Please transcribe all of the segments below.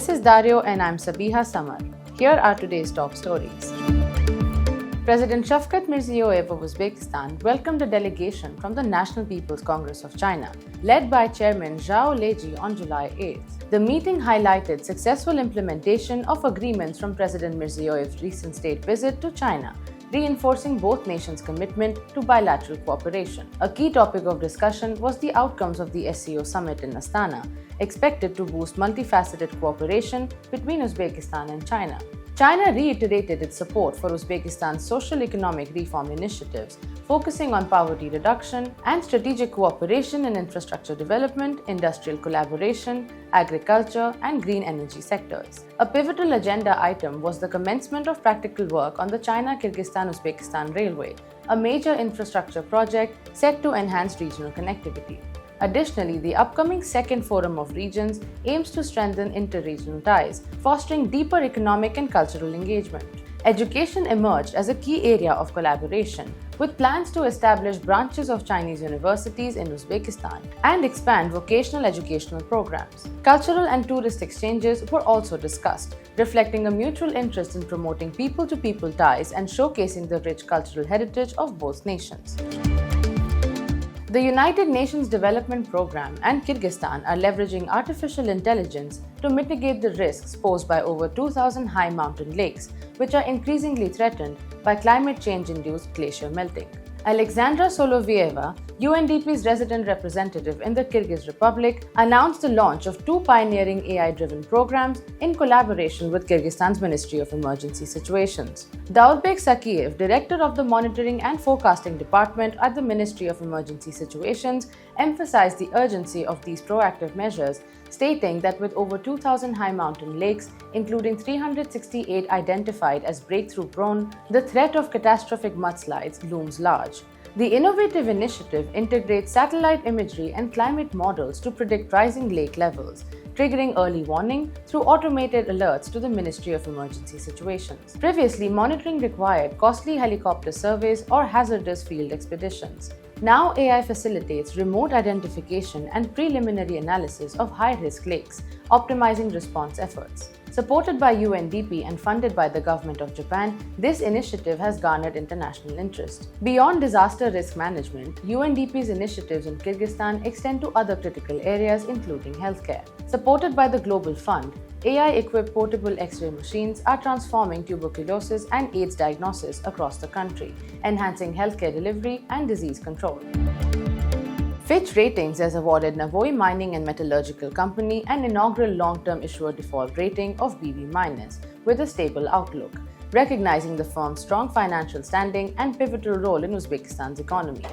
This is Dario and I'm Sabiha Samar. Here are today's top stories. President Shavkat Mirziyoyev of Uzbekistan welcomed a delegation from the National People's Congress of China, led by Chairman Zhao Leji on July 8th. The meeting highlighted successful implementation of agreements from President Mirziyoyev's recent state visit to China, reinforcing both nations' commitment to bilateral cooperation. A key topic of discussion was the outcomes of the SCO summit in Astana, expected to boost multifaceted cooperation between Uzbekistan and China. China reiterated its support for Uzbekistan's social-economic reform initiatives, focusing on poverty reduction and strategic cooperation in infrastructure development, industrial collaboration, agriculture, and green energy sectors. A pivotal agenda item was the commencement of practical work on the China-Kyrgyzstan-Uzbekistan railway, a major infrastructure project set to enhance regional connectivity. Additionally, the upcoming Second Forum of Regions aims to strengthen inter-regional ties, fostering deeper economic and cultural engagement. Education emerged as a key area of collaboration, with plans to establish branches of Chinese universities in Uzbekistan and expand vocational educational programs. Cultural and tourist exchanges were also discussed, reflecting a mutual interest in promoting people-to-people ties and showcasing the rich cultural heritage of both nations. The United Nations Development Programme and Kyrgyzstan are leveraging artificial intelligence to mitigate the risks posed by over 2,000 high mountain lakes, which are increasingly threatened by climate change-induced glacier melting. Alexandra Solovieva, UNDP's resident representative in the Kyrgyz Republic, announced the launch of two pioneering AI-driven programs in collaboration with Kyrgyzstan's Ministry of Emergency Situations. Daulbek Sakiev, director of the Monitoring and Forecasting Department at the Ministry of Emergency Situations, emphasized the urgency of these proactive measures, stating that with over 2,000 high mountain lakes, including 368 identified as breakthrough-prone, the threat of catastrophic mudslides looms large. The innovative initiative integrates satellite imagery and climate models to predict rising lake levels, triggering early warning through automated alerts to the Ministry of Emergency Situations. Previously, monitoring required costly helicopter surveys or hazardous field expeditions. Now AI facilitates remote identification and preliminary analysis of high-risk lakes, optimizing response efforts. Supported by UNDP and funded by the government of Japan, this initiative has garnered international interest. Beyond disaster risk management, UNDP's initiatives in Kyrgyzstan extend to other critical areas including healthcare. Supported by the Global Fund, AI-equipped portable X-ray machines are transforming tuberculosis and AIDS diagnosis across the country, enhancing healthcare delivery and disease control. Fitch Ratings has awarded Navoi Mining and Metallurgical Company an inaugural long-term issuer default rating of BB- with a stable outlook, recognizing the firm's strong financial standing and pivotal role in Uzbekistan's economy.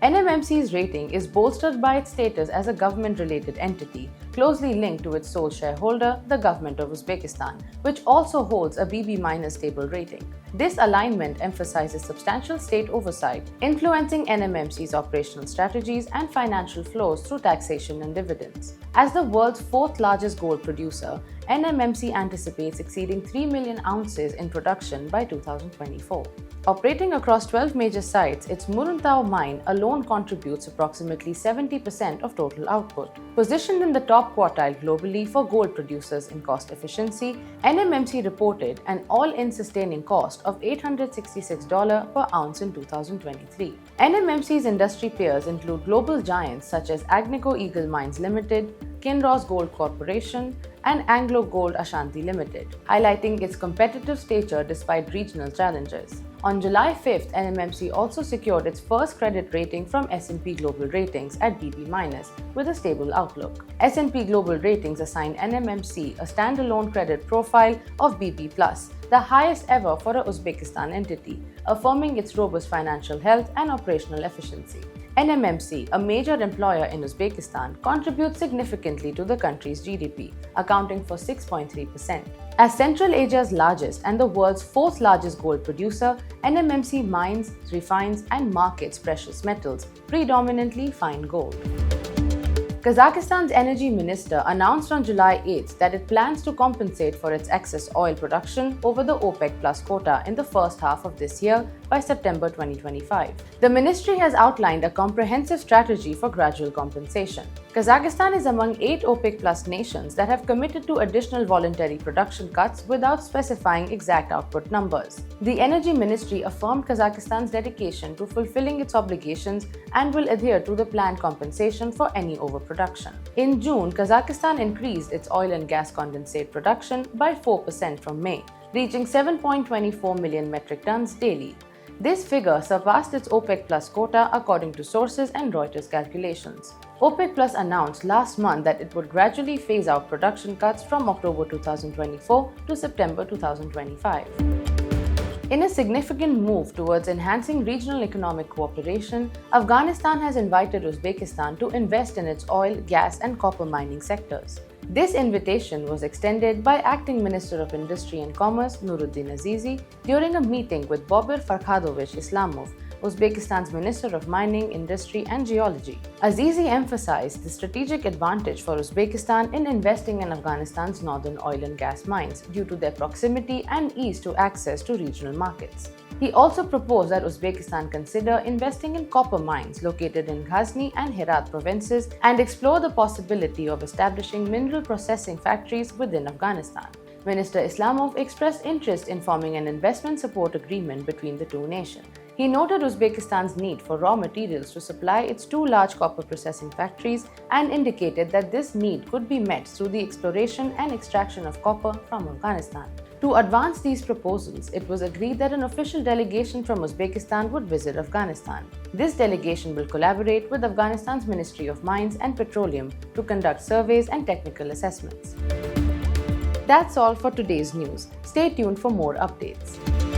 NMMC's rating is bolstered by its status as a government-related entity, closely linked to its sole shareholder, the government of Uzbekistan, which also holds a BB- stable rating. This alignment emphasizes substantial state oversight, influencing NMMC's operational strategies and financial flows through taxation and dividends. As the world's fourth largest gold producer, NMMC anticipates exceeding 3 million ounces in production by 2024. Operating across 12 major sites, its Muruntau mine alone contributes approximately 70% of total output. Positioned in the top quartile globally for gold producers in cost efficiency, NMMC reported an all-in sustaining cost of $866 per ounce in 2023. NMMC's industry peers include global giants such as Agnico Eagle Mines Limited, Kinross Gold Corporation, and Anglo Gold Ashanti Limited, highlighting its competitive stature despite regional challenges. On July 5th, NMMC also secured its first credit rating from S&P Global Ratings at BB- with a stable outlook. S&P Global Ratings assigned NMMC a standalone credit profile of BB+, the highest ever for a Uzbekistan entity, affirming its robust financial health and operational efficiency. NMMC, a major employer in Uzbekistan, contributes significantly to the country's GDP, accounting for 6.3%. As Central Asia's largest and the world's fourth largest gold producer, NMMC mines, refines, and markets precious metals, predominantly fine gold. Kazakhstan's energy minister announced on July 8 that it plans to compensate for its excess oil production over the OPEC Plus quota in the first half of this year by September 2025. The ministry has outlined a comprehensive strategy for gradual compensation. Kazakhstan is among 8 OPEC Plus nations that have committed to additional voluntary production cuts without specifying exact output numbers. The Energy Ministry affirmed Kazakhstan's dedication to fulfilling its obligations and will adhere to the planned compensation for any overproduction. In June, Kazakhstan increased its oil and gas condensate production by 4% from May, reaching 7.24 million metric tons daily. This figure surpassed its OPEC Plus quota according to sources and Reuters calculations. OPEC Plus announced last month that it would gradually phase out production cuts from October 2024 to September 2025. In a significant move towards enhancing regional economic cooperation, Afghanistan has invited Uzbekistan to invest in its oil, gas, and copper mining sectors. This invitation was extended by Acting Minister of Industry and Commerce Nuruddin Azizi during a meeting with Bobir Farkhadovich Islamov, Uzbekistan's Minister of Mining, Industry and Geology. Azizi emphasized the strategic advantage for Uzbekistan in investing in Afghanistan's northern oil and gas mines due to their proximity and ease to access to regional markets. He also proposed that Uzbekistan consider investing in copper mines located in Ghazni and Herat provinces and explore the possibility of establishing mineral processing factories within Afghanistan. Minister Islamov expressed interest in forming an investment support agreement between the two nations. He noted Uzbekistan's need for raw materials to supply its 2 large copper processing factories and indicated that this need could be met through the exploration and extraction of copper from Afghanistan. To advance these proposals, it was agreed that an official delegation from Uzbekistan would visit Afghanistan. This delegation will collaborate with Afghanistan's Ministry of Mines and Petroleum to conduct surveys and technical assessments. That's all for today's news. Stay tuned for more updates.